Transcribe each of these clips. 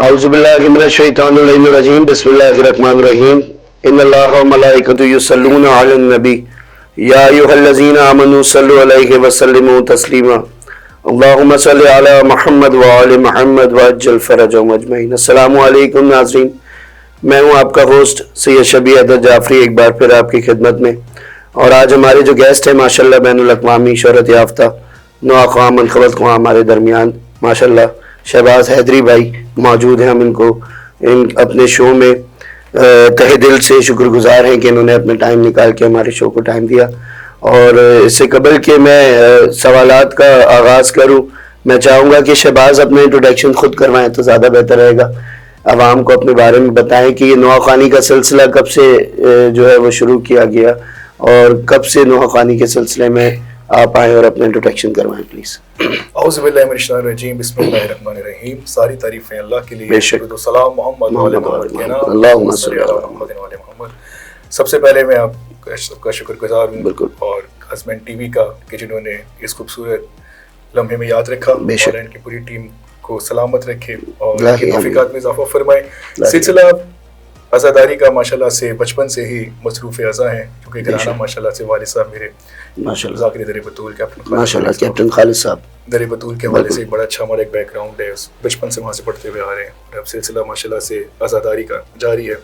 औज़ुबिल्लाहि मिनश्शैतानिर्रजीम बिस्मिल्लाहिर्रहमानिर्रहीम इन्नल्लाह व मलाइकतहु युसल्लूना अलन नबी या अय्युहल्लज़ीना आमनू सल्लु अलैहि व सल्लिमू तस्लीमा अल्लाहुम्मा सल्लि अला मुहम्मद व आलि मुहम्मद व अज्जल फरजहुम अजमईन। अस्सलामु अलैकुम नाज़रीन, मैं हूँ आपका होस्ट सैयद शबीर अहमद जाफरी, एक बार फिर आपकी खिदमत में। और आज हमारे जो गेस्ट हैं माशाल्लाह बैनुल अक़वामी शोहरत याफ्ता नौअक़वाम मनक़बत ख़्वां हमारे दरमियान माशाल्लाह शहबाज हैदरी भाई मौजूद हैं। हम इनको अपने शो में तहे दिल से शुक्रगुजार हैं कि इन्होंने अपने टाइम निकाल के हमारे शो को टाइम दिया। और इससे कबल कि मैं सवालात का आगाज़ करूं, मैं चाहूँगा कि शहबाज अपने इंट्रोडक्शन खुद करवाएं तो ज़्यादा बेहतर रहेगा। आवाम को अपने बारे में बताएं कि ये नौअक़वानी का सिलसिला कब से जो है वो शुरू किया गया और कब से नौअक़वानी के सिलसिले में आप आए और अपना इंट्रोडक्शन करवाएं प्लीज़। औज़ुबिल्लाहि मिनश्शैतानिर्रजीम बिस्मिल्लाहिर्रहमानिर्रहीम। सारी तारीफ़ें अल्लाह के लिए। बेशक। सलाम मोहम्मद अल्लाहुम्मा सल्लि अला मुहम्मद। सबसे पहले मैं आपका शुक्रगुजार हूँ बिल्कुल। और हज़मेंट टीवी का कि जिन्होंने इस खूबसूरत लम्हे में याद रखा और इनकी पूरी टीम को सलामत रखे और इनकी तौफ़ीक़ात में इज़ाफ़ा फरमाए। सिलसिला अज़ादारी का माशाल्लाह से बचपन से ही मसरूफ़ अज़ा हैं, क्योंकि घराना माशाल्लाह से वालिद साहब मेरे माशाल्लाह ज़ाकिर दरे बतूल कैप्टन खालिद साहब दरे बतूल के हवाले से एक बड़ा अच्छा हमारा एक बैकग्राउंड है, बचपन से वहाँ से पढ़ते हुए आ रहे हैं और अब सिलसिला माशाल्लाह से अज़ादारी का जारी है।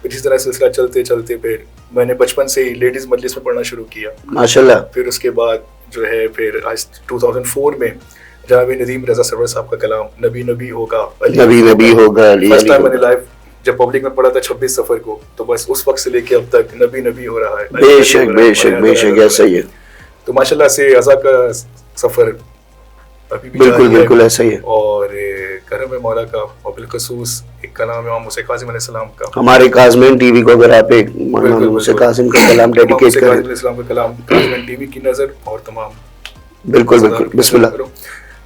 इस तरह सिलसिला चलते चलते फिर मैंने बचपन से ही लेडीज़ मजलिस में पढ़ना शुरू किया माशाल्लाह। फिर उसके बाद जो है फिर आज 2004 में जनाब नदीम रज़ा सरवर साहब का कलाम नबी नबी होगा फर्स्ट टाइम मैंने लाइव जब पब्लिक में पढ़ा था 26 सफर को, तो बस उस वक्त से लेके अब तक नबी नबी हो रहा है। बेशक ऐसा ही है। तो माशाल्लाह से अज़ा का सफर अभी भी बिल्कुल ऐसा ही है। और करम मौला का और बिलखसूस एक कलाम इमाम मूसा काज़िम अलैहिस्सलाम का, हमारे काज़िम टीवी को अगर आप एक इमाम मूसा काज़िम का कलाम डेडिकेट करें, इस्लाम का कलाम काज़िम टीवी की नजर और तमाम बिल्कुल बिस्मिल्लाह।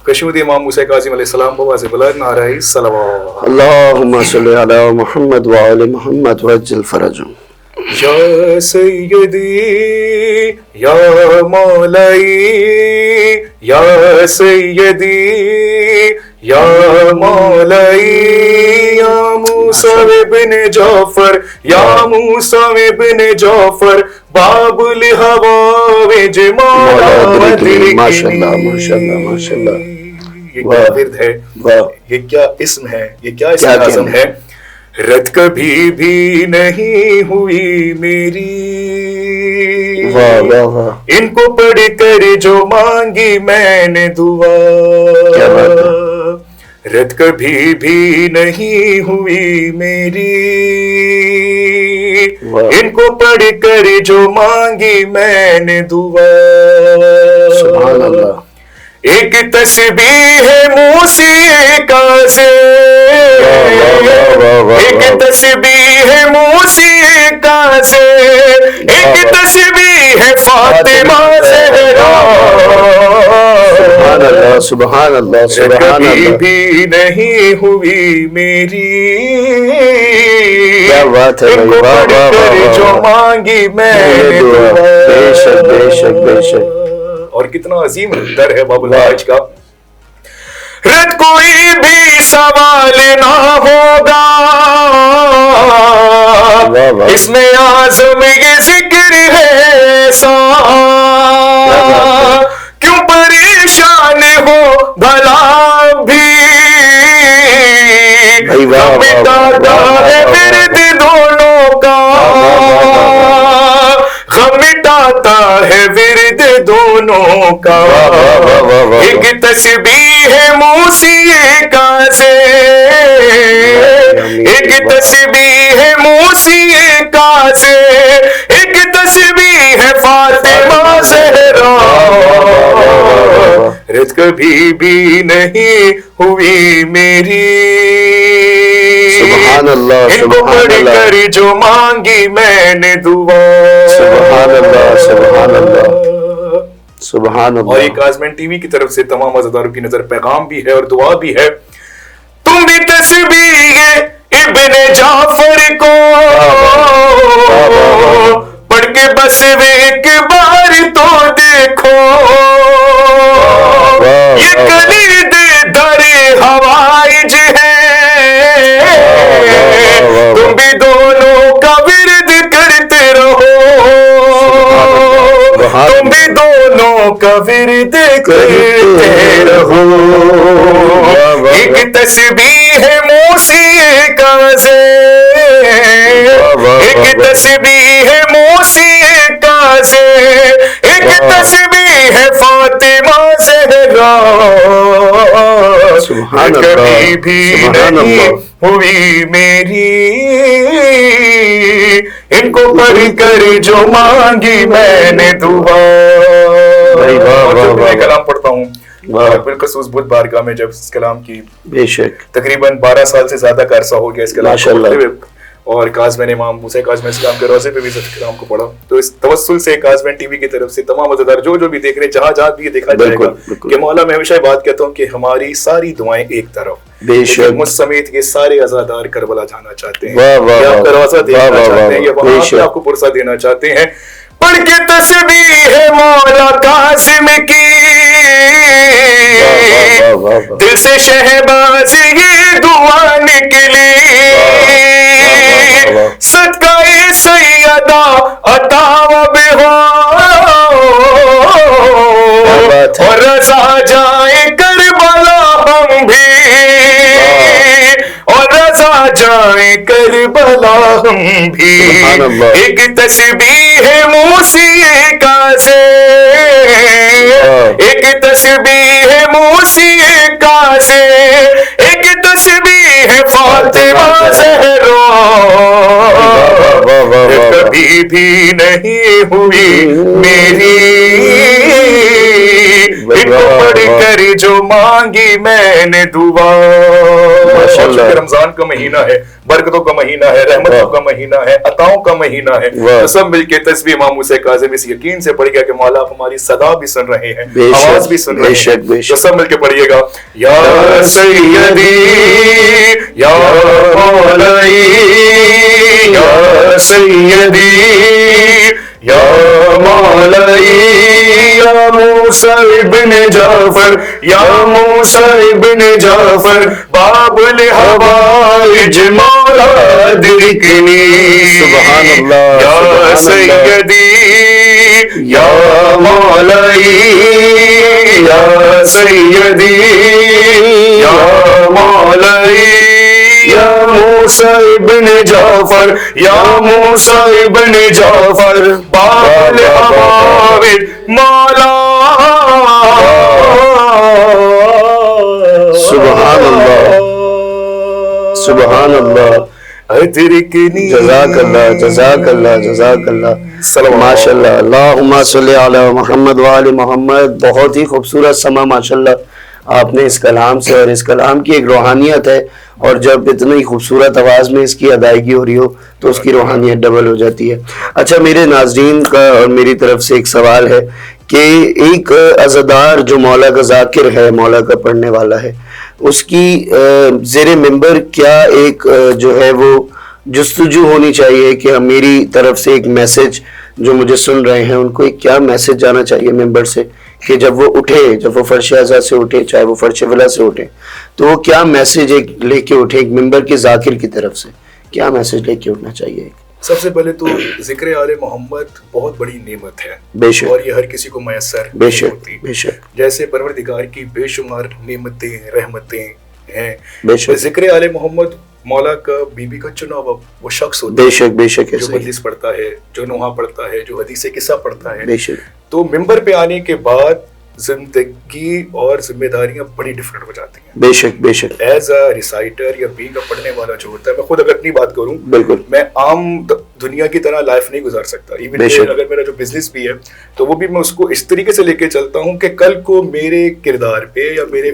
कशमूद इमाम मूसा काज़िम अलैहिस्सलाम को वाज़े बुलंद नाराए सलावत। अल्लाहुम्मा सल्लि अला मुहम्मद व आलि मुहम्मद व अज्जिल फरजहुम। या सय्यदी या मौलाई या सय्यदी या मौलाई या मूसा इब्न जाफर या मूसा इब्न जाफर बाबुल हवा वे जमाला माशाल्लाह माशाल्लाह माशाल्लाह। ये क्या विर्द है, ये क्या इस्म है, ये क्या इस्म आज़म है। रद कभी भी नहीं हुई मेरी, वाह वाह वाह। इनको पढ़ कर जो मांगी मैंने दुआ, क्या बात है। रद कभी भी नहीं हुई मेरी, इनको पढ़ कर जो मांगी मैंने दुआ। सुभान अल्लाह। एक तस्बीह है मूसीका से, एक तस्बीह है मूसीका से, एक तस्बीह है फातिमा ज़हरा। सुभान अल्लाह सुभान अल्लाह सुभान अल्लाह। भी नहीं हुई मेरी, क्या बात है भाई, वाह वाह वाह। जो मांगी मैंने दुआ। बेशक बेशक बेशक। और कितना अजीम दर है बाबुल आज का। रद कोई भी सवाल ना होगा इसमें आज़म ये जिक्र है सा, क्यों परेशान हो भला भी मिटाता है विर्द दोनों का, गम मिटाता है विर्द दोनों का। एक तस्बीह है मूसीका से, एक तस्बीह है मूसीका से, एक तस्बीह है फातिमा ज़हरा। रद कभी भी नहीं हुई मेरी, सुभान अल्लाह इनको पढ़ कर जो मांगी मैंने दुआ। सुभान अल्लाह सुभान अल्लाह सुभान अल्लाह। और ये काज़मेंट टीवी की तरफ से तमाम अज़ादारों की नजर पैगाम भी है और दुआ भी है। तुम भी तस्बीह इब्ने जाफर को पढ़ के बस एक बार तो देखो, ये कलीद दर हवाइज है का विरद करते रहो, एक तस्बीह मौसीका से, एक तस्बीह मौसीका से, एक तस्बीह फातिमा ज़हरा कभी भी नहीं हुई मेरी, इनको पढ़ कर जो मांगी मैंने दुआ। मैं कलाम पढ़ता हूँ बिलखसूस बुध बारगाह में, जब इस कलाम की बेशक तकरीबन 12 साल से ज्यादा का अरसा हो गया इस कलाम को पढ़ते हुए, और काज़मैन इमाम मूसा काज़मैन इस्लाम के रोज़े पे भी इस कलाम को पढ़ा। तो इस तवस्सुल से काज़मैन टीवी की तरफ से तमाम मज़ेदार जो भी देख रहे हैं, जहाँ भी देखा जाएगा कि मौला, मैं हमेशा बात कहता हूँ कि हमारी सारी दुआएं एक तरफ, लेकिन मुझ समेत ये सारे अज़ादार करबला जाना चाहते हैं, या आपका रोज़ा देखना चाहते हैं, या वहाँ पे आपको पुरसा देना चाहते हैं। पढ़ के तस्बीह मौला कासिम की, दिल से शहबाज ये दुआ निकली, सदकाए सैयदा अता व बिहा, और रज़ा जाए करबला हम भी, और रज़ा जाए करबला हम भी, एक तस्बीह मौसीका से, एक तस्बीह मौसीका से, एक तस्बीह फातिमा ज़हरा कभी भी नहीं हुई मेरी, इनको पढ़ कर जो मांगी मैंने दुआ। रमजान का महीना है, बरकतों का महीना है, रहमतों का महीना है, अताओं का महीना है, तो सब मिलके तस्बीह इमाम मूसा काज़िम इस यकीन से पढ़ गया कि मौला आप हमारी सदा भी सुन रहे हैं, आवाज भी सुन रहे हैं, तो सब मिलके पढ़िएगा, या सैयदी या मौलाई, या सैयदी या मौलाई, या मूसा इब्न जाफर, या मूसा इब्न जाफर, बाबुल हवाइज मौला दिरकनी, सुभान अल्लाह, या सैयदी या मौलाई, या सैयदी या मौलाई, या मूसा इब्न जाफर, या मूसा इब्न जाफर, बाबुल हवाइज मौला। सुभान अल्लाह, सुभान अल्लाह, जज़ाकल्लाह जज़ाकल्लाह जज़ाकल्लाह, माशाल्लाह, अल्लाहुम्मा सल्ली अला मुहम्मद व आले मोहम्मद। बहुत ही खूबसूरत समा माशाल्लाह आपने इस कलाम से, और इस कलाम की एक रूहानियत है, और जब इतनी खूबसूरत आवाज़ में इसकी अदायगी हो रही हो तो उसकी रूहानियत डबल हो जाती है। अच्छा, मेरे नाज़रीन का और मेरी तरफ से एक सवाल है कि एक अज़ादार जो मौला का ज़ाकिर है, मौला का पढ़ने वाला है, उसकी ज़ेरे मिंबर क्या एक जो है वो जुस्तजू होनी चाहिए कि मेरी तरफ से एक मैसेज जो मुझे सुन रहे हैं उनको एक क्या मैसेज जाना चाहिए मिंबर से, कि जब वो उठे, जब वो फर्श आज़ा से उठे, चाहे वो फर्श वला से उठे, तो वो क्या मैसेज एक लेके उठे, एक मिंबर के ज़ाकिर की तरफ से क्या मैसेज लेके उठना चाहिए? सबसे पहले तो जिक्र आले मोहम्मद बहुत बड़ी नेमत है, बेशक, और ये हर किसी को मैसर बेशक बेशक, जैसे परवरदिगार की बेशुमार नेमतें रहमतें हैं, बेशक जिक्र आले मोहम्मद मौला का बीबी का चुना वो शख्स होता है, बेशक बेशक, जो मजलिस पढ़ता है, जो नोहा पढ़ता है, जो हदीस किस्सा पढ़ता है, बेशक। तो मिंबर पे आने के बाद जिंदगी और जिम्मेदारियां बड़ी डिफरेंट हो जाती हैं। बेशक बेशक, एज अ रिसाइटर या बीइंग अ पढ़ने वाला जो होता है, मैं खुद अगर अपनी बात करूं, बिल्कुल, मैं आम दुनिया की तरह लाइफ नहीं गुजार सकता। इवन अगर मेरा जो बिजनेस भी है तो वो भी मैं उसको इस तरीके से लेके चलता हूं कि कल को मेरे किरदार पे या मेरे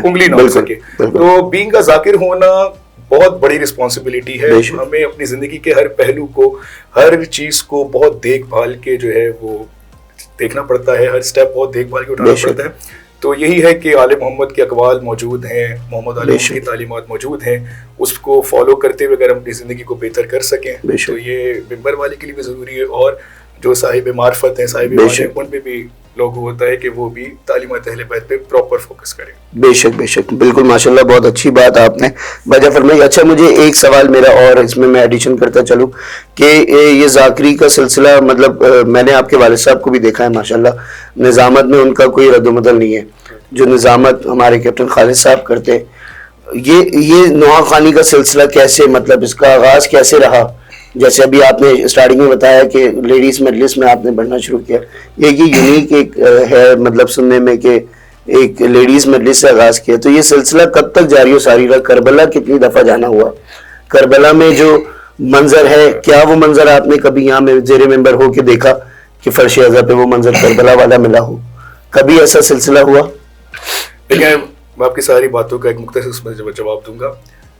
उंगली ना हो सके। तो बीइंग अ जाकिर होना बहुत बड़ी रिस्पॉन्सिबिलिटी है। हमें अपनी जिंदगी के हर पहलू को, हर चीज को बहुत देखभाल के जो है वो देखना पड़ता है, हर स्टेप बहुत देखभाल के उठाना पड़ता है। तो यही है कि आले मोहम्मद के अकवाल मौजूद हैं, मोहम्मद आले की तालीमात मौजूद हैं, उसको फॉलो करते हुए अगर हम अपनी ज़िंदगी को बेहतर कर सकें तो ये मिंबर वाले के लिए भी ज़रूरी है, और जो साहिब मार्फत हैं, साहिब इमाम, उन पे भी लोगों होता है कि वो भी तालीमात अहले बैत पे प्रॉपर फोकस करें. बेशक बिल्कुल माशाल्लाह, बहुत अच्छी बात आपने वजह फरमाई. अच्छा, मुझे एक सवाल मेरा और इसमें मैं एडिशन करता चलूँ कि ये ज़ाकरी का सिलसिला, मतलब मैंने आपके वालिद साहब को भी देखा है माशाल्लाह, निज़ामत में उनका कोई रद्दमदल नहीं है. जो निज़ामत हमारे कैप्टन खालिद साहब करते हैं, ये नोहा खानी का सिलसिला कैसे, मतलब इसका आगाज़ कैसे रहा? जैसे अभी आपने स्टार्टिंग में बताया कि लेडीज़ मजलिस में आपने बढ़ना शुरू किया, ये यूनिक एक है मतलब सुनने में कि एक लेडीज़ मजलिस से आगाज़ किया. तो ये सिलसिला कब तक जारी हो सारी रहा? करबला कितनी दफ़ा जाना हुआ? करबला में जो मंजर है, क्या वो मंजर आपने कभी यहाँ में ज़ेरे मेंबर हो के देखा कि फर्श अज़ा पे वो मंजर करबला वाला मिला हो? कभी ऐसा सिलसिला हुआ? देखिए, मैं आपकी सारी बातों का एक मुख्तसर उसमें जवाब दूंगा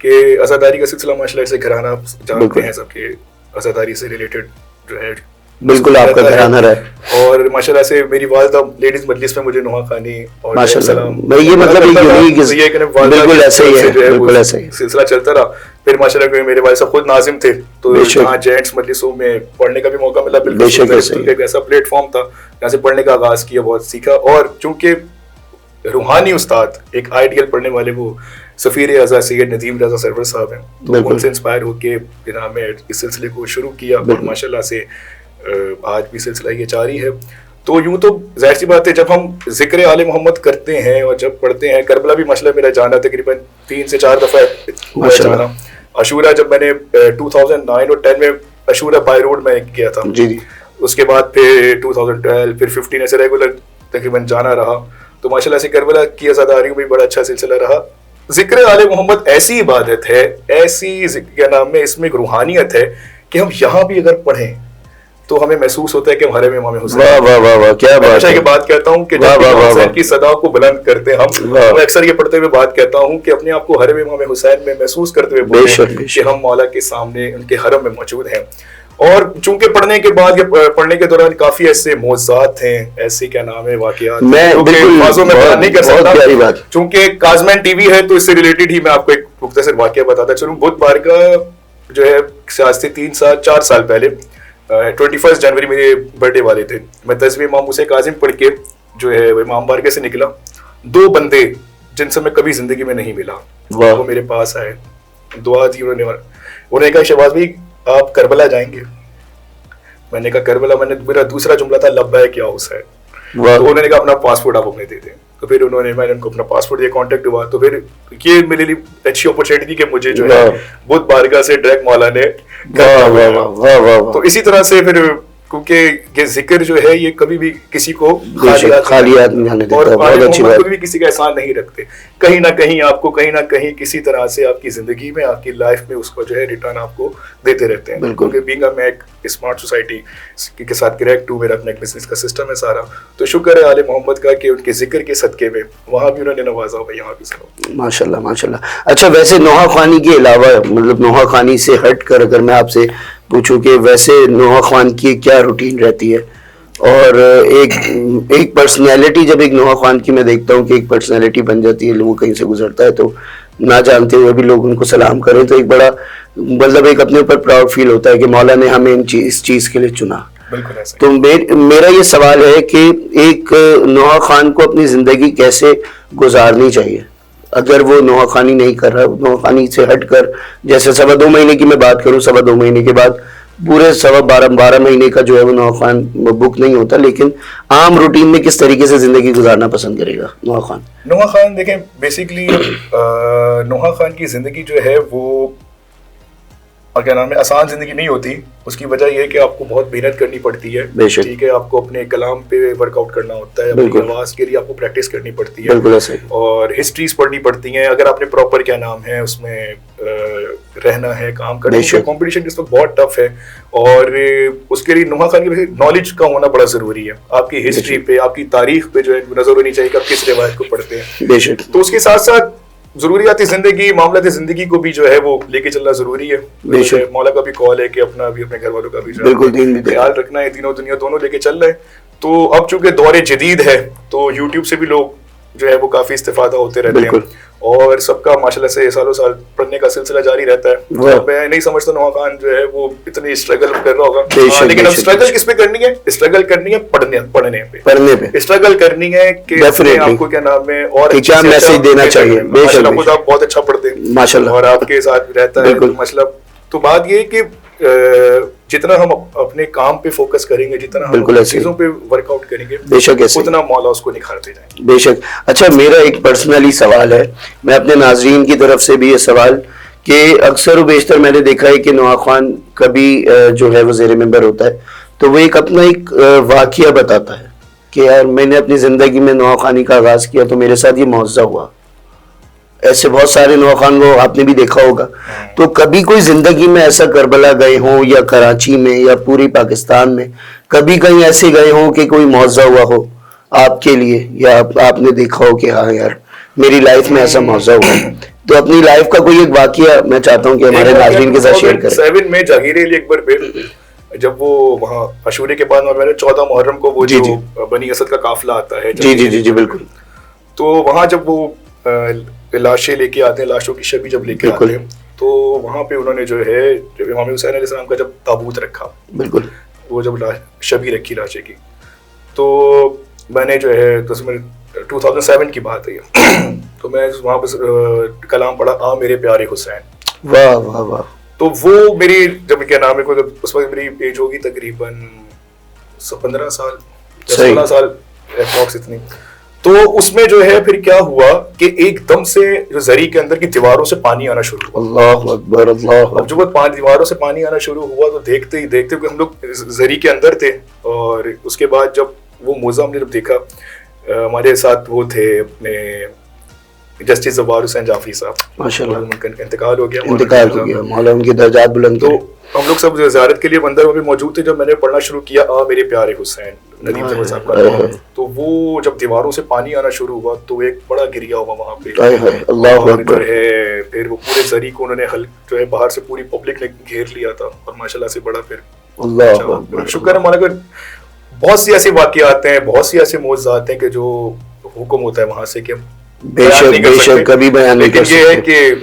कि अज़ादारी का सिलसिला माशाल्लाह से घराना जानते हैं सबके, अज़ादारी से रिलेटेड जो है बिल्कुल आपका घराना रहा है. और माशाल्लाह से मेरी वालिदा लेडीज मजलिस में मुझे नोहा खानी और माशाल्लाह भाई, ये मतलब एक यूनिक बिल्कुल ऐसे ही है, बिल्कुल ऐसे ही सिलसिला चलता रहा. फिर माशाल्लाह मेरे वालिद साहब खुद नाजिम थे, तो जहाँ जेंट्स मजलिसों में पढ़ने का भी मौका मिला, बिल्कुल एक ऐसा प्लेटफॉर्म था जहाँ से पढ़ने का आगाज किया, बहुत सीखा. और चूंकि रूहानी उस्ताद एक आइडियल पढ़ने वाले वो सफ़ीर अज़ा सैयद नदीम रज़ा सरवर साहब हैं, तो उनसे इंस्पायर होकर जनाब में इस सिलसिले को शुरू किया और माशाल्लाह से आज भी सिलसिला ये जारी है. तो यूं तो जाहिर सी बात है, जब हम जिक्र आले मोहम्मद करते हैं और जब पढ़ते हैं, करबला भी माशाल्लाह मेरा जाना तकरीबन 3 से 4 दफ़ा हुआ जाना. अशूरा जब मैंने 2009 और 10 में अशूरा बाय रोड में किया था जी, उसके बाद फिर 2012 फिर 15 ऐसे रेगुलर तकरीबन जाना रहा. तो माशाल्लाह से करबला की अज़ादारी में बड़ा अच्छा सिलसिला रहा. जिक्र आले मोहम्मद ऐसी इबादत है, ऐसी क्या नाम है, इसमें एक रूहानियत है कि हम यहाँ भी अगर पढ़ें तो हमें महसूस होता है कि हमारे में इमाम हुसैन. वाह वाह वाह वाह, क्या बात है. ये बात कहता हूँ कि जब हुसैन की सदा को बुलंद करते हैं हम, मैं अक्सर ये पढ़ते हुए बात कहता हूँ कि अपने आप को हरम इमाम हुसैन में महसूस करते हुए बोलें कि हम मौला के सामने उनके हरम में मौजूद हैं. और चूंकि पढ़ने के बाद पढ़ने के दौरान काफी ऐसे मौज़ात हैं, ऐसे क्या नाम है वाकयात, मैं बाजों में बयान नहीं कर सकता. चूंकि काज़मैन टीवी है तो इससे रिलेटेड ही मैं आपको एक मुख्तसर वाकया बताता चलूं. बुधवार का जो है आज से 4 साल पहले 21 जनवरी मेरे बर्थडे वाले थे. मैं तस्वीर इमाम मुसे काजिम पढ़ के जो है इमाम बारगाह से निकला. 2 बंदे जिनसे मैं कभी जिंदगी में नहीं मिला वो मेरे पास आए, दुआ दी उन्होंने कहा शहबाज भाई आप करबला जाएंगे? मैंने कहा करबला, मेरा दूसरा जुमला था लब्बैक या हुसैन. तो उन्होंने कहा अपना पासपोर्ट आप अपने दे दें. तो फिर मैंने उनको अपना पासपोर्ट दिया, कांटेक्ट हुआ. तो फिर ये मेरे लिए अच्छी अपॉर्चुनिटी थी कि मुझे जो है बुध बारगाह से डायरेक्ट मौला ने. तो इसी तरह से फिर क्योंकि ये जिक्र जो है ये कभी भी किसी को खाली हाथ नहीं जाने देता, बहुत अच्छी बात. कभी भी किसी का एहसान नहीं रखते, कहीं ना कहीं आपको कहीं ना कहीं किसी तरह से आपकी जिंदगी में आपकी लाइफ में उसको जो है रिटर्न आपको देते रहते हैं. क्योंकि बीइंग मैं एक स्मार्ट सोसाइटी के साथ कनेक्ट हूँ, मेरा अपना एक बिजनेस का सिस्टम है सारा. तो शुक्र है आले मोहम्मद का कि उनके जिक्र के सदके में वहाँ भी उन्होंने नवाजा हुआ, यहाँ भी सुना. माशाल्लाह माशाल्लाह. अच्छा, वैसे नोहा खानी के अलावा मतलब नोहा खानी से हट कर अगर मैं आपसे पूछूं कि वैसे नोहा खान की क्या रूटीन रहती है? और एक पर्सनैलिटी, जब एक नोहा खान की मैं देखता हूँ कि एक पर्सनैलिटी बन जाती है, लोग कहीं से गुजरता है तो ना जानते हुए भी लोग उनको सलाम करें तो एक बड़ा मतलब एक अपने ऊपर प्राउड फील होता है कि मौला ने हमें इस चीज़ के लिए चुना. तो मेरा ये सवाल है कि एक नोहा खान को अपनी ज़िंदगी कैसे गुजारनी चाहिए अगर वो नोहा खानी नहीं कर रहा? नोहा खानी से हट कर जैसे 2.25 महीने की मैं बात करूँ, 2.25 महीने के बाद पूरे 12 महीने का जो है वो नोहा खान बुक नहीं होता, लेकिन आम रूटीन में किस तरीके से जिंदगी गुजारना पसंद करेगा नोहा खान? नोहा खान देखें बेसिकली नोहा खान की जिंदगी जो है वो क्या नाम है आसान जिंदगी नहीं होती. उसकी वजह यह है कि आपको बहुत मेहनत करनी पड़ती है. ठीक है, आपको अपने कलाम पे वर्कआउट करना होता है, अपनी आवाज के लिए आपको प्रैक्टिस करनी पड़ती है और हिस्ट्रीज पढ़नी पड़ती हैं. अगर आपने प्रॉपर क्या नाम है उसमें रहना है, काम करना है, कॉम्पिटिशन इस वक्त बहुत टफ है और उसके लिए नोहा खान की नॉलेज का होना बड़ा जरूरी है. आपकी हिस्ट्री पे, आपकी तारीख पे जो है नजर होनी चाहिए कि आप किस रिवायत को पढ़ते हैं. तो उसके साथ साथ जरूरियाती जिंदगी, मामलाती जिंदगी को भी जो है वो लेके चलना जरूरी है. मौला का भी कॉल है कि अपना भी अपने घर वालों का भी ख्याल रखना है, दीनों दुनिया दोनों लेके चल रहे हैं. तो अब चूंकि दौरे जदीद है तो यूट्यूब से भी लोग जो है वो काफी इस्तेफादा होते रहते हैं اور سب کا ماشاءاللہ سے سالوں سال پڑھنے کا سلسلہ جاری رہتا ہے. میں نہیں سمجھتا نواں خان جو ہے وہ اتنی اسٹرگل کر رہا ہوگا, لیکن اب اسٹرگل کس پہ کرنی ہے؟ اسٹرگل کرنی ہے پڑھنے پہ اسٹرگل کرنی ہے کہ آپ کو کیا نام ہے اور کیا میسج دینا چاہیے. ماشاءاللہ خود آپ بہت اچھا پڑھتے ہیں ماشاءاللہ, اور آپ کے ساتھ رہتا ہے مطلب. تو بات یہ ہے کہ جتنا ہم اپنے کام پہ فوکس کریں گے, جتنا ہم چیزوں پہ ورک آؤٹ کریں گے, بے شک اتنا مولا اس کو نکھارتے جائیں. بے شک. اچھا میرا ایک پرسنلی سوال ہے, میں اپنے ناظرین کی طرف سے بھی یہ سوال کہ اکثر و بیشتر میں نے دیکھا ہے کہ نواں خان کبھی جو ہے وہ زیر ممبر ہوتا ہے تو وہ ایک اپنا ایک واقعہ بتاتا ہے کہ یار میں نے اپنی زندگی میں نواں خانی کا آغاز کیا تو میرے ساتھ یہ معجزہ ہوا. ایسے بہت سارے نواں خان کو آپ نے بھی دیکھا ہوگا. تو کبھی کوئی زندگی میں ایسا کربلا گئے ہوں یا کراچی میں یا پوری پاکستان میں کبھی کہیں ایسے گئے ہوں کہ کوئی معجزہ ہوا ہو آپ کے لیے, یا آپ نے دیکھا ہو کہ ہاں یار میری لائف میں ایسا معجزہ ہوا؟ تو اپنی لائف کا کوئی ایک واقعہ میں چاہتا ہوں کہ ہمارے ناظرین کے ساتھ شیئر کریں. 7 میں جاگیر علی اکبر پہ جب وہ وہاں عاشورے کے بعد میں نے 14 محرم کو وہ جو بنی اسد کا قافلہ آتا ہے, جی بالکل, تو وہاں جب وہ لاشیں لے کے آتے ہیں, لاشوں کی شبی جب لے کے آتے ہیں, تو وہاں پہ انہوں نے جو ہے جب امام حسین علیہ السلام کا جب تابوت رکھا, بالکل وہ جب شبی رکھی لاشے کی, تو میں نے جو ہے 2007 کی بات ہے, تو میں وہاں پہ کلام پڑھا آ میرے پیارے حسین. واہ واہ واہ. تو وہ میری جب کیا نام ہے اس وقت میری ایج ہوگی تقریباً 15 سال 16 سال اپروکس اتنی. تو اس میں جو ہے پھر کیا ہوا کہ ایک دم سے جو زری کے اندر کی دیواروں سے پانی آنا شروع ہوا. اللہ اکبر اللہ. اب جو دیواروں سے پانی آنا شروع ہوا تو دیکھتے ہی دیکھتے ہم لوگ زری کے اندر تھے, اور اس کے بعد جب وہ موزہ ہم نے جب دیکھا, ہمارے ساتھ وہ تھے اپنے جسٹس زوار حسین جعفری صاحب, ماشاءاللہ ان کا انتقال ہو گیا, مولا ان کی درجات بلند. تو ہم لوگ سب زیارت کے لیے اندر بھی موجود تھے جب میں نے پڑھنا شروع کیا آ میرے پیارے حسین ندیم جمل صاحب کا. تو وہ جب دیواروں سے پانی آنا شروع ہوا تو ایک بڑا گریا ہوا وہاں پہ, اللہ اکبر. جو ہے پھر وہ پورے زری کو انہوں نے جو ہے باہر سے پوری پبلک نے گھیر لیا تھا, اور ماشاءاللہ سے بڑا پھر اللہ شکر ہے مولا. بہت سی ایسی واقعات ہیں, بہت سی ایسے معجزات ہیں کہ جو حکم ہوتا ہے وہاں سے کہ بے شک کبھی بیان نہیں کر سکتے. یہ ہے کہ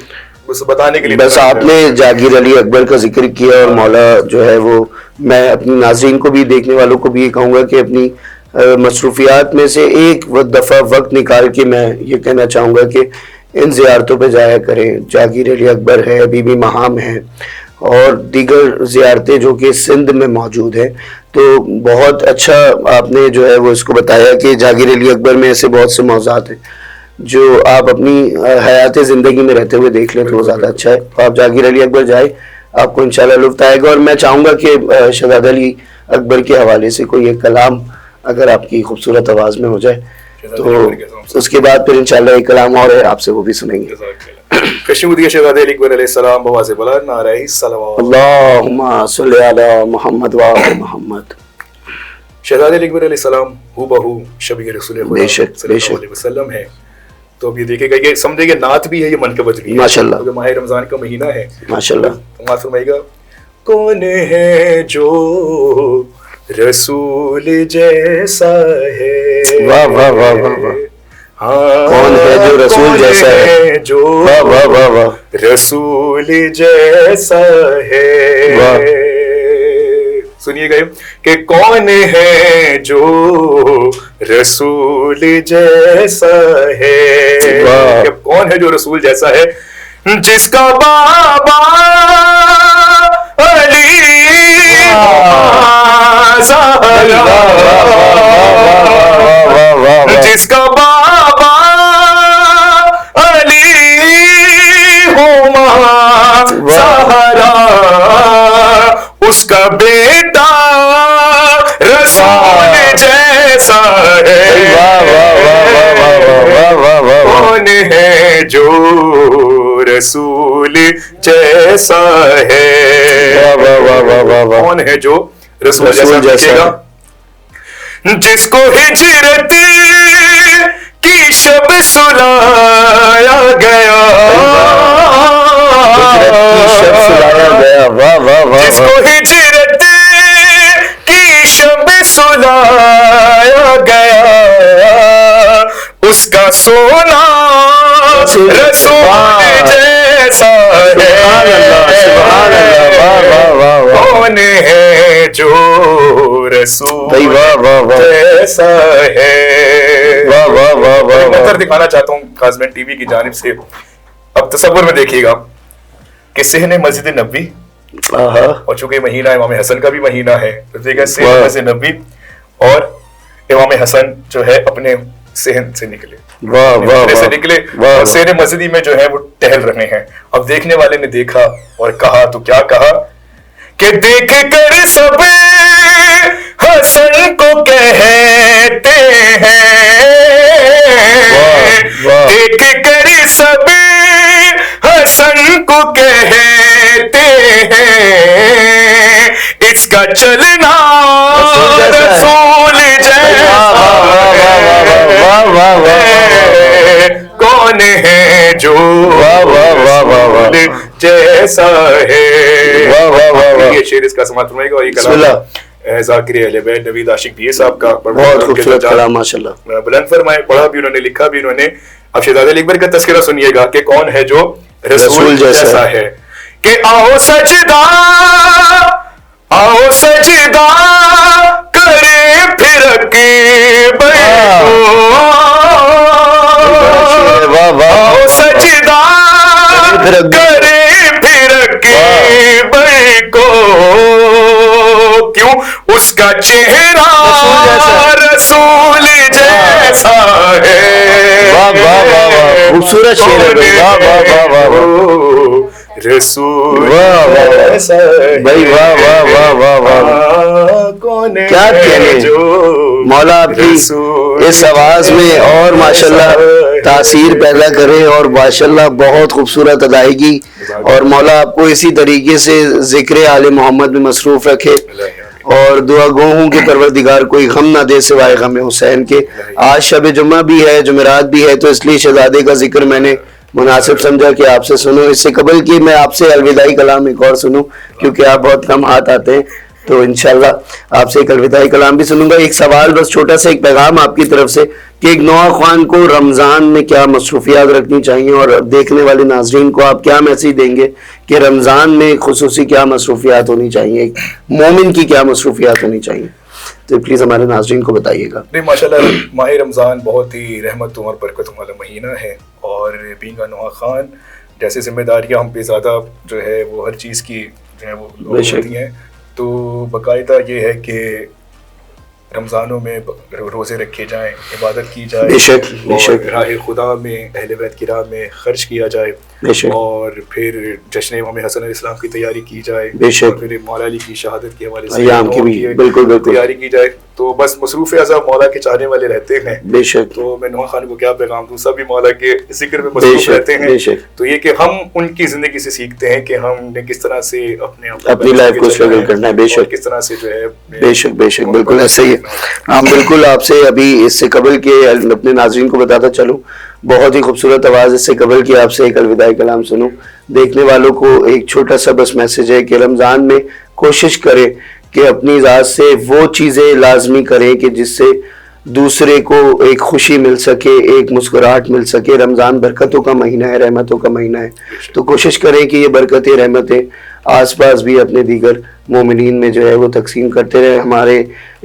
بس بتانے کے لیے بس آپ نے جاگیر علی اکبر کا ذکر کیا, اور مولا جو ہے وہ میں اپنی ناظرین کو بھی دیکھنے والوں کو بھی یہ کہوں گا کہ اپنی مصروفیات میں سے ایک دفعہ وقت نکال کے میں یہ کہنا چاہوں گا کہ ان زیارتوں پہ جایا کریں. جاگیر علی اکبر ہے, بی بی مہام ہے, اور دیگر زیارتیں جو کہ سندھ میں موجود ہیں. تو بہت اچھا آپ نے جو ہے وہ اس کو بتایا کہ جاگیر علی اکبر میں ایسے بہت سے موضوعات ہیں جو آپ اپنی حیات زندگی میں رہتے ہوئے دیکھ لیں تو وہ زیادہ اچھا ہے. آپ جاگیر علی اکبر جائیں, آپ کو انشاءاللہ لطف آئے گا. اور میں چاہوں گا کہ شہزادہ علی اکبر کے حوالے سے کوئی ایک کلام اگر آپ کی خوبصورت آواز میں ہو جائے تو اس کے بعد پھر انشاءاللہ ایک کلام اور ہے آپ سے وہ بھی سنیں گے. کشمیری شہزادہ علی اکبر علیہ السلام بواز بلند نعرہ صلوات. اللہم صلی علی محمد و آل محمد. شہزادہ علی اکبر علیہ السلام ہو بہو شبیہ رسول خدا صلی اللہ علیہ وسلم ہے. تو اب یہ دیکھے گا, یہ سمجھے گا نعت بھی ہے, یہ منقبت بھی ہے ماشاءاللہ, کیونکہ ماہ رمضان کا مہینہ ہے ماشاءاللہ. تو فرمائے گا کون ہے جو رسول جیسا ہے, واہ واہ واہ واہ. کون ہے جو رسول جیسا ہے, جو واہ واہ واہ واہ رسول جیسا ہے. سنیے گا کہ کون ہے جو رسول جیسا ہے, کہ کون ہے جو رسول جیسا ہے, جس کا بابا علی جس کا بابا علی ہما سہارا, اس کا بیٹا رسول جیسا ہے. کون ہے جو رسول جیسا ہے, کون ہے جو رسول جیسا ہے, جس کو ہجرت کی شب سلایا گیا, جس کو ہجرت کی شب سلایا گیا, اس کا سونا रसूल जैसा है, कौन है जो रसूल जैसा है। मंजर दिखाना चाहता हूँ काज़मैन टीवी की जानिब से। अब तसव्वुर में देखिएगा कि सेहने मस्जिद नबी, और चूंकि महीना इमाम हसन का भी महीना है, तो देखिएगा सेहने मस्जिद नबी और इमाम हसन जो है अपने सेहन से निकले, से निकले और सेहने मस्जिद में जो है वो टहल रहे हैं। अब देखने वाले ने देखा और कहा, तो क्या कहा कि देख कर सब हसन को कहते हैं, देख कर सब हसन को कहते हैं, इसका चलना रसूल जैसा है, कौन है जो जैसा है। ये शेर इसका समाप्त होगा और ये कलाम ज़ाकिर अहले बैत नवीद आशिक भी साहब का बहुत खूबसूरत कलाम माशाल्लाह, बुलंद फरमाए, पढ़ा भी उन्होंने, लिखा भी उन्होंने। अब शहजादे अली अकबर का तज़किरा सुनिएगा कि कौन है जो रसूल जैसा है। कि आओ सजदा करे फिर के बैठो, आओ सजदा करे फिर के बैठो, क्यों उसका चेहरा रसूल जैसा है। खूबसूरत शेर रसूल भाई, वाह वाह वाह वाह वाह, कौन क्या कहने जो मौला आपकी इस आवाज में और माशाल्लाह तासीर पैदा करे और माशाल्लाह बहुत खूबसूरत अदायगी, और मौला आपको इसी तरीके से जिक्र आले मोहम्मद में मसरूफ रखे और दुआ गो हूँ कि परवरदिगार कोई गम ना दे सिवाय गम हुसैन के। आज शब जुम्मा भी है, जुमेरात भी है, तो इसलिए शहजादे का जिक्र मैंने मुनासिब समझा कि आपसे सुनो। इससे कबल कि मैं आपसे अलविदाई कलाम एक और सुनूं, क्योंकि आप बहुत कम हाथ आते हैं, तो इंशाल्लाह आपसे एक अलविदाई कलाम भी सुनूंगा। एक सवाल, बस छोटा सा एक पैगाम आपकी तरफ से कि एक नौखान को रमज़ान में क्या मसरूफियात रखनी चाहिए, और देखने वाले नाजरीन को आप क्या मैसेज देंगे कि रमज़ान में खुसूसी क्या मसरूफियात होनी चाहिए, एक मोमिन की क्या मसरूफियात होनी चाहिए, तो प्लीज़ हमारे नाजरीन को बताइएगा। नहीं, माशाल्लाह माह रमज़ान बहुत ही रहमतों और बरकतों वाला महीना है, और बीइंग अ नौहा खान जैसे जिम्मेदारियाँ हम पे ज़्यादा जो है वो हर चीज़ की जो है वो होती हैं, तो बाकायदा ये है कि रमज़ानों में रोज़े रखे जाएं, इबादत की जाए, बेशक राह खुदा में अहले बैत की राह में खर्च किया जाए, और फिर जश्न इमाम हसन अलैहिस्सलाम की तैयारी की जाए, और फिर मौला अली की शहादत के हवाले से बिल्कुल तैयारी की जाए। तो बस मसरूफ़ अज़ा मौला के चाहने वाले रहते हैं, बेशक। तो मैं नौहा खान को क्या पैगाम दूँ, सभी मौला के जिक्र में मसरूफ़ रहते हैं, तो ये कि हम उनकी ज़िंदगी से सीखते हैं कि हमने किस तरह से अपनी लाइफ को स्ट्रगल करना है, बेशक, किस तरह से जो है, बेशक बिल्कुल ऐसा ही है। हाँ बिल्कुल, आपसे अभी इससे कबल के अपने नाज़रीन को बताता चलूँ, बहुत ही खूबसूरत आवाज़, इससे कबल की आपसे एक अलविदाई कलाम सुनूं। देखने वालों को एक छोटा सा बस मैसेज है कि रमज़ान में कोशिश करें कि अपनी ज़ात से वो चीज़ें लाजमी करें कि जिससे दूसरे को एक खुशी मिल सके, एक मुस्कुराहट मिल सके। रमज़ान बरकतों का महीना है, रहमतों का महीना है, तो कोशिश करें कि ये बरकतें रहमतें आस पास भी अपने दीगर मोमिनीन में जो है वो तकसीम करते रहे। हमारे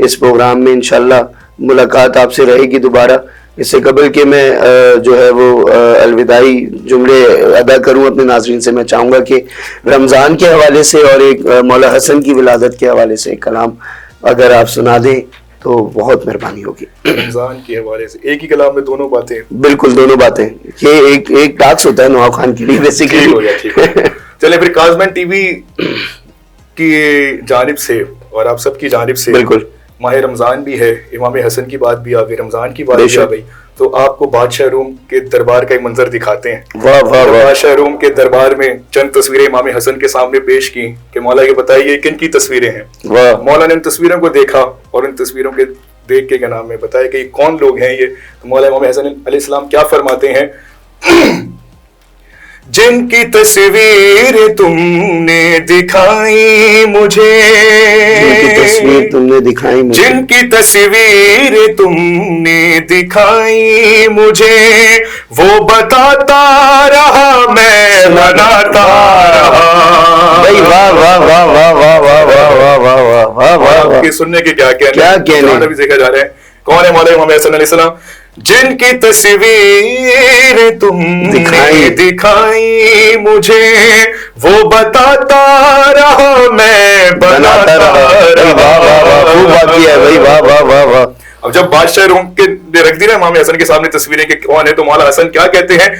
इस प्रोग्राम में इंशाल्लाह मुलाकात आपसे रहेगी दोबारा। इससे कबल के मैं जो है वो अलविदाई जुमले अदा करूं अपने नाज़रीन से, मैं चाहूँगा कि रमज़ान के हवाले से और एक मौला हसन की विलादत के हवाले से एक कलाम अगर आप सुना दें तो बहुत मेहरबानी होगी। रमज़ान के हवाले से एक ही कलाम में दोनों बातें, बिल्कुल दोनों बातें, ये एक टास्क होता है नवाब खान के लिए बेसिकली। चले फिर काज़मैन टीवी की जानिब से और आप सबकी जानिब से, बिल्कुल माह रमज़ान भी है, इमाम हसन की बात भी आ गई, रमज़ान की बात भी आ गई, तो आपको बादशाह रूम के दरबार का एक मंजर दिखाते हैं। वाह वाह वाह। बादशाह रूम के दरबार में चंद तस्वीरें इमाम हसन के सामने पेश की कि मौला ये बताइए किन की तस्वीरें हैं। वाह। मौला ने उन तस्वीरों को देखा और उन तस्वीरों के देख के क्या नाम है बताया कि कौन लोग हैं ये, तो मौला इमाम हसन अलैहिस्सलाम क्या फरमाते हैं जिनकी तस्वीर तुमने दिखाई मुझे, जिनकी तस्वीर तुमने दिखाई मुझे, जिनकी तस्वीर तुमने दिखाई मुझे, वो बताता रहा मैं बनाता रहा। भाई वाह वाह वाह वाह वाह वाह वाह वाह वाह वाह वाह वाह वाह। आपके सुनने के क्या कहने, क्या कहने भी देखा जा रहा है। कौन है मौला इमाम हसन अलैहिस्सलाम? जिनकी तस्वीर तुमने दिखाई मुझे, वो बताता रहा मैं बनाता रहा। वाह वाह वाह, खूब बात किया है भाई, वाह वाह वाह वाह। अब जब बादशाह रूम के रख दी ना इमाम हसन के सामने तस्वीरें कि कौन है, तो मौला हसन क्या कहते हैं?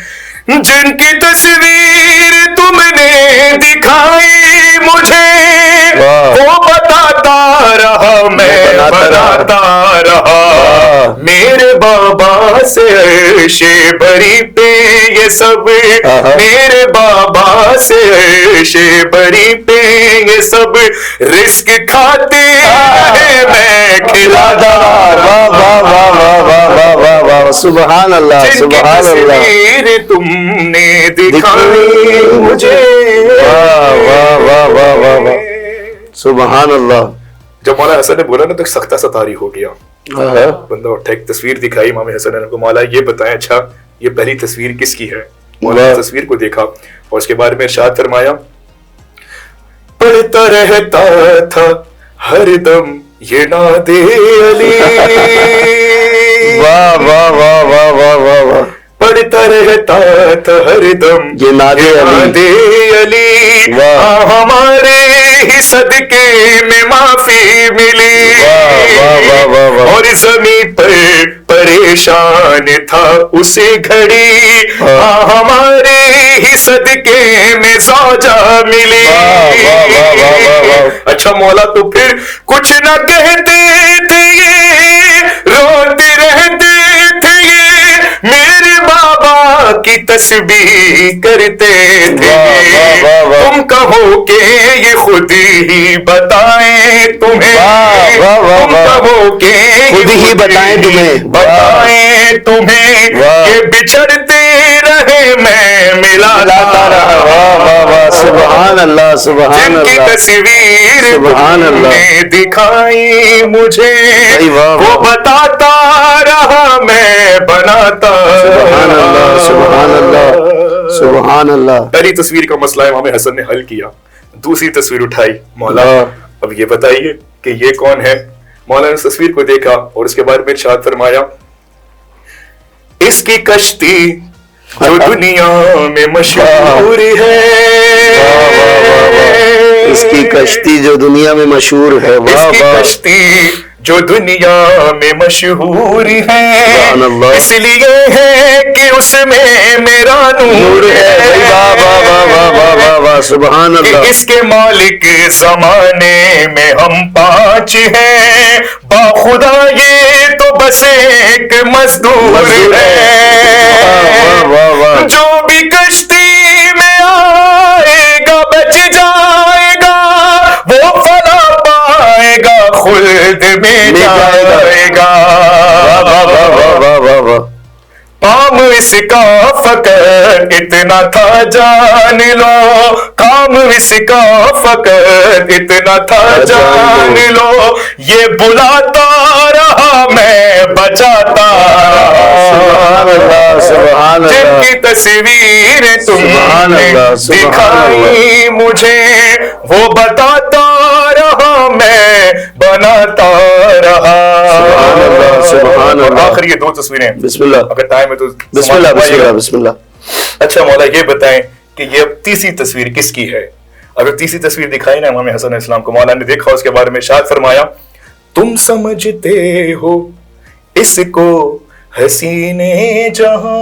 जिनकी तस्वीर तुमने दिखाई मुझे, वो बताता रहा मैं बनाता रहा। मेरे बाबा से अर्शे बरी पे ये सब, मेरे बाबा से अर्शे बरी पे ये सब, रिस्क खाते हैं मैं खिलाता। वाह वाह वाह वाह वाह वाह वाह वाह, सुभान अल्लाह सुभान अल्लाह। तस्वीर तुमने दिखाई मुझे, वाह वाह वाह वाह वाह वाह, सुभान अल्लाह। जब मौला हसन ने बोला ना तो सख्ता सा तारी हो गया। बंदा उठा, एक तस्वीर दिखाई इमाम हसन को, मौला ये बताएं अच्छा ये पहली तस्वीर किसकी है? मौला ने तस्वीर को देखा और उसके बारे में इरशाद फरमाया, पढ़ता रहता था हरदम ये नादे अली। वाह वाह वाह वाह वाह वाह वाह, पढ़ता रहता था हरदम ये नादे अली। हमारे ही सदके में माफी मिली, और जमीन पर परेशान था उसी घड़ी, हमारे ही सदके में सौजा मिली। अच्छा मौला, तो फिर कुछ न कहते थे ये, रोते रहते थे ये, मेरे बाबा की तस्बीह करते थे। तुम कहो कि ये खुद ही बताएं तुम्हें, तुम कहो कि खुद ही बताएं तुम्हें, बताएं तुम्हें, ये बिछड़ते रहे मैं मिलाता रहा। सुभान अल्लाह सुभान अल्लाह। जिनकी तस्वीर तुमने दिखाई मुझे, वो बताता रहा मैं बनाता। सुभान अल्लाह सुभान अल्लाह सुभान अल्लाह। पहली तस्वीर का मसला इमाम हसन ने हल किया। दूसरी तस्वीर उठाई, मौला अब ये बताइए कि ये कौन है? मौला ने तस्वीर को देखा और उसके बारे में इरशाद फरमाया, इसकी कश्ती जो दुनिया में मशहूर है, इसकी कश्ती जो दुनिया में मशहूर है, इसकी कश्ती जो दुनिया में मशहूर है, इसलिए है कि उसमें मेरा नूर है। सुभान अल्लाह। इसके मालिक जमाने में हम 5 हैं, बाखुदा ये तो बस एक मजदूर है। जो भी कश्ती में आएगा बच जाएगा, वो फला पाएगा खुल्द में जाएगा। काम इसका फकर इतना था जान लो, काम इसका फकर इतना था जान लो, ये बुलाता रहा मैं बचाता रहा। जिनकी तस्वीर तुमने दिखाई मुझे, वो बताता रहा मैं बनाता रहा। आखिर ये 2 तस्वीरें, बिस्मिल्लाह, अगर टाइम है तो बिस्मिल्लाह बिस्मिल्लाह बिस्मिल्लाह। अच्छा मौला ये बताएं कि ये अब तीसरी तस्वीर किसकी है? अगर तीसरी तस्वीर दिखाई ना इमाम हसन अलैहिस्सलाम को, मौला ने देखा, उसके बारे में इरशाद फरमाया, तुम समझते हो इसको हसीने जहां,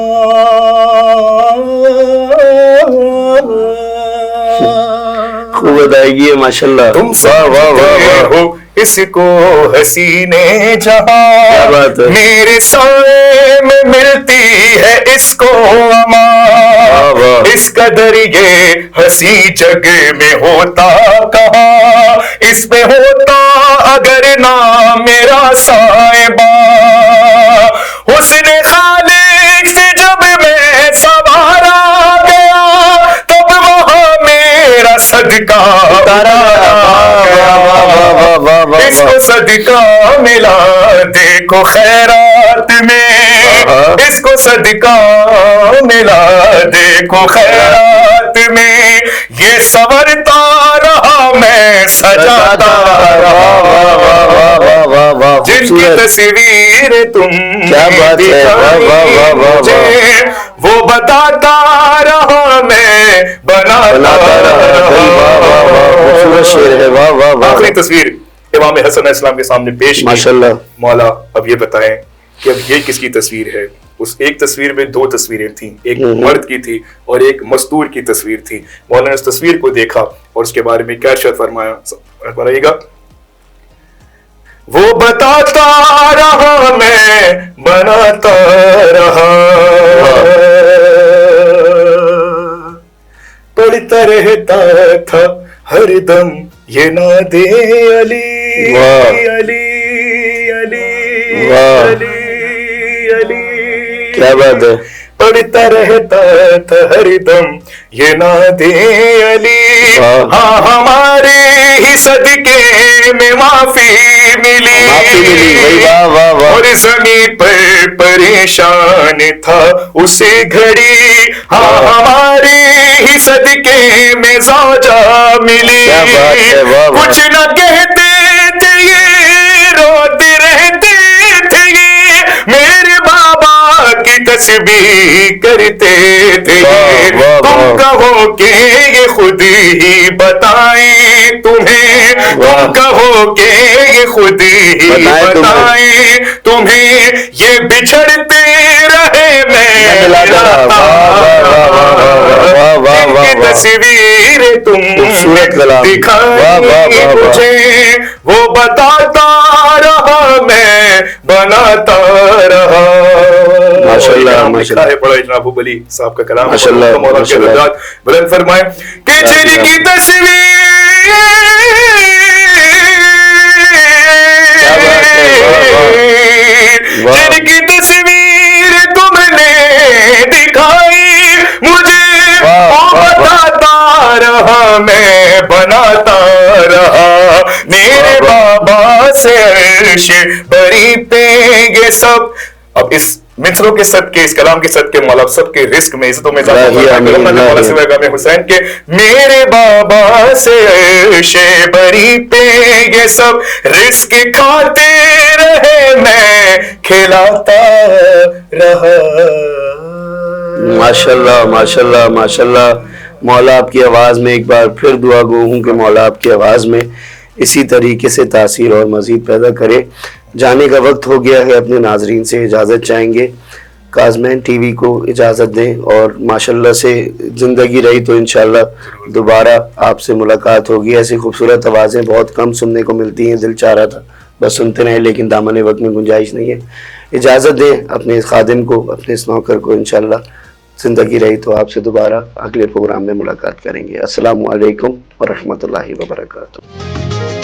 खूब अदायगी है माशाल्लाह। तुम समझते हो इसको हसीने जहां, मेरे साए में मिलती है इसको अमान। इस कदर ये हसी जग में होता कहाँ, इसमें होता अगर ना मेरा साहिबा। हुस्न खालिक से जब मैं सवारा गया, इसको सदका मिला देखो खैरात में, इसको सदका मिला देखो खैरात में, ये संवरता रहा मैं सजाता रहा, जिनकी तस्वीर तुम दिखाई मुझे वो बताता रहा मैं बनाता रहा। आखिरी तस्वीर इमाम हसन इस्लाम के सामने पेश की। माशाल्लाह। मौला अब ये बताएं कि अब ये किसकी तस्वीर है? उस एक तस्वीर में दो तस्वीरें थीं, एक मर्द की थी और एक मस्तूर की तस्वीर थी। मौला ने उस तस्वीर को देखा और उसके बारे में क्या इरशाद फरमाया, बताइएगा। वो बताता रहा मैं बनाता रहा, पढ़ता रहता था हर दम ये नादे अली अली अली अली अली, क्या बात है। पढ़ता रहता था हर दम ये नादे अली, हाँ हमारे ही सदके में माफी मिली, और ज़मीन पर परेशान था उसे घड़ी, हाँ हमारे ही सदके में ज़ौजा मिली, कुछ न कहते थे ये रोते रहते थे ये, मेरे बाबा की तस्बीह करते थे, तुम कहो कि ये खुद ही बताएं तुम्हें, तुम कहो कि ये खुद ही बताएं तुम्हें, ये बिछड़ते रहे मैं मिलाता, इनकी तस्वीर तुम दिखाई मुझे वो बताता रहा मैं बनाता रहा। माशाल्लाह माशाल्लाह है बड़ा जनाब अबू अली साहब का कलाम, माशाल्लाह मौला के दर्जात बुलंद फरमाए कि जिनकी तस्वीर जिनकी तस्वीर तुमने दिखाई मुझे वो बताता रहा मैं बनाता रहा, मेरे बाबा से अर्श बरी पे ये सब। अब इस मिसरों के सदके, इस कलाम के सदके मौला सबके रिस्क में इज्जतों में मौला हुसैन के, मेरे बाबा से अर्श बरी पे ये सब रिस्क खाते रहे मैं खिलाता रहा। माशाल्लाह माशाल्लाह माशाल्लाह। मौला आपकी आवाज़ में एक बार फिर दुआ गो हूँ कि मौला आपकी आवाज़ में इसी तरीके से तासीर और मज़ीद पैदा करे। जाने का वक्त हो गया है, अपने नाजरीन से इजाज़त चाहेंगे। काज़मैन टीवी को इजाज़त दें और माशाल्लाह से ज़िंदगी रही तो इंशाल्लाह दोबारा आपसे मुलाकात होगी। ऐसी खूबसूरत आवाज़ें बहुत कम सुनने को मिलती हैं, दिल चाह रहा था बस सुनते रहें, लेकिन दामन वक्त में गुंजाइश नहीं है। इजाज़त दें अपने इस खादिम को, अपने इस नौकर को। इंशाल्लाह ज़िंदगी रही तो आपसे दोबारा अगले प्रोग्राम में मुलाकात करेंगे। अस्सलामु अलैकुम व रहमतुल्लाहि व बरकातुहू।